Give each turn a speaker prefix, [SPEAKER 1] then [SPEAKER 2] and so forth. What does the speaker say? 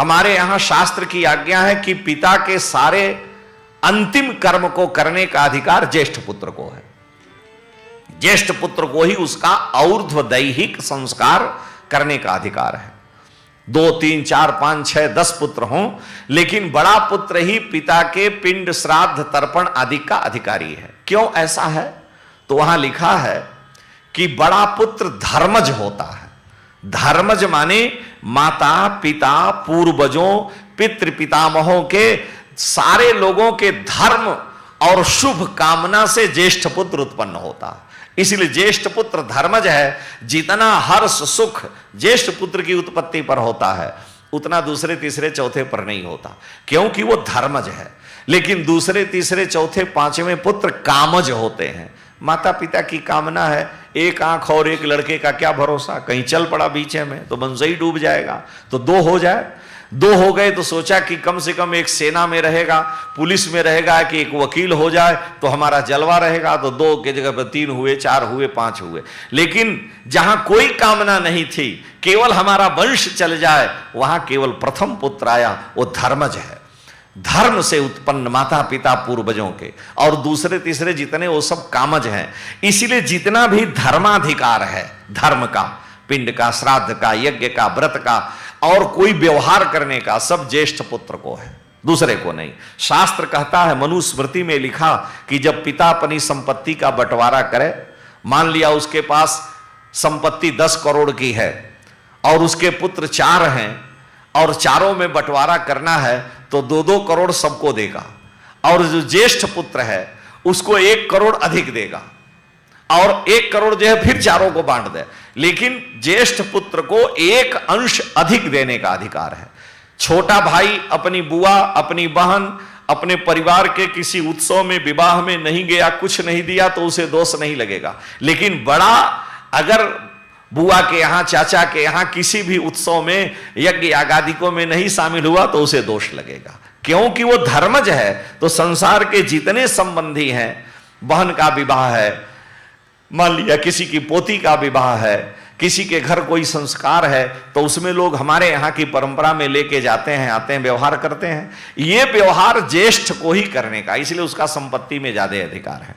[SPEAKER 1] हमारे यहां शास्त्र की आज्ञा है कि पिता के सारे अंतिम कर्म को करने का अधिकार ज्येष्ठ पुत्र को है। ज्येष्ठ पुत्र को ही उसका और्ध्व दैहिक संस्कार करने का अधिकार है। 2, 3, 4, 5, 6, 10 पुत्र हों, लेकिन बड़ा पुत्र ही पिता के पिंड श्राद्ध तर्पण आदि का अधिकारी है। क्यों ऐसा है? तो वहां लिखा है कि बड़ा पुत्र धर्मज होता है। धर्मज माने माता पिता पूर्वजों पितृ पितामहों के सारे लोगों के धर्म और शुभ कामना से ज्येष्ठ पुत्र उत्पन्न होता है। इसलिए ज्येष्ठ पुत्र धर्मज है। जितना हर्ष सुख ज्येष्ठ पुत्र की उत्पत्ति पर होता है, उतना दूसरे तीसरे चौथे पर नहीं होता, क्योंकि वो धर्मज है। लेकिन दूसरे तीसरे चौथे पांचवें पुत्र कामज होते हैं। माता पिता की कामना है, एक आंख और एक लड़के का क्या भरोसा, कहीं चल पड़ा बीचे में तो बंसई ही डूब जाएगा। तो 2 हो जाए, 2 हो गए तो सोचा कि कम से कम एक सेना में रहेगा, पुलिस में रहेगा, कि एक वकील हो जाए तो हमारा जलवा रहेगा। तो 2 की जगह पर 3 हुए, 4 हुए, 5 हुए। लेकिन जहां कोई कामना नहीं थी, केवल हमारा वंश चल जाए, वहां केवल प्रथम पुत्र आया, वो धर्मज है। धर्म से उत्पन्न माता पिता पूर्वजों के, और दूसरे तीसरे जितने वो सब कामज हैं। इसीलिए जितना भी धर्माधिकार है, धर्म का, पिंड का, श्राद्ध का, यज्ञ का, व्रत का और कोई व्यवहार करने का, सब ज्येष्ठ पुत्र को है, दूसरे को नहीं। शास्त्र कहता है, मनुस्मृति में लिखा कि जब पिता अपनी संपत्ति का बंटवारा करे, मान लिया उसके पास संपत्ति 10 करोड़ की है और उसके पुत्र 4 हैं और चारों में बंटवारा करना है, तो 2-2 करोड़ सबको देगा, और जो ज्येष्ठ पुत्र है उसको 1 करोड़ अधिक देगा, और 1 करोड़ जो है फिर चारों को बांट दे। लेकिन ज्येष्ठ पुत्र को 1 अंश अधिक देने का अधिकार है। छोटा भाई अपनी बुआ, अपनी बहन, अपने परिवार के किसी उत्सव में, विवाह में नहीं गया, कुछ नहीं दिया, तो उसे दोष नहीं लगेगा। लेकिन बड़ा अगर बुआ के यहां, चाचा के यहां किसी भी उत्सव में, यज्ञ यागादिकों में नहीं शामिल हुआ, तो उसे दोष लगेगा, क्योंकि वो धर्मज है। तो संसार के जितने संबंधी हैं, बहन का विवाह है, मान लिया किसी की पोती का विवाह है, किसी के घर कोई संस्कार है, तो उसमें लोग हमारे यहाँ की परंपरा में लेके जाते हैं, आते हैं, व्यवहार करते हैं। ये व्यवहार ज्येष्ठ को ही करने का, इसलिए उसका संपत्ति में ज्यादा अधिकार है।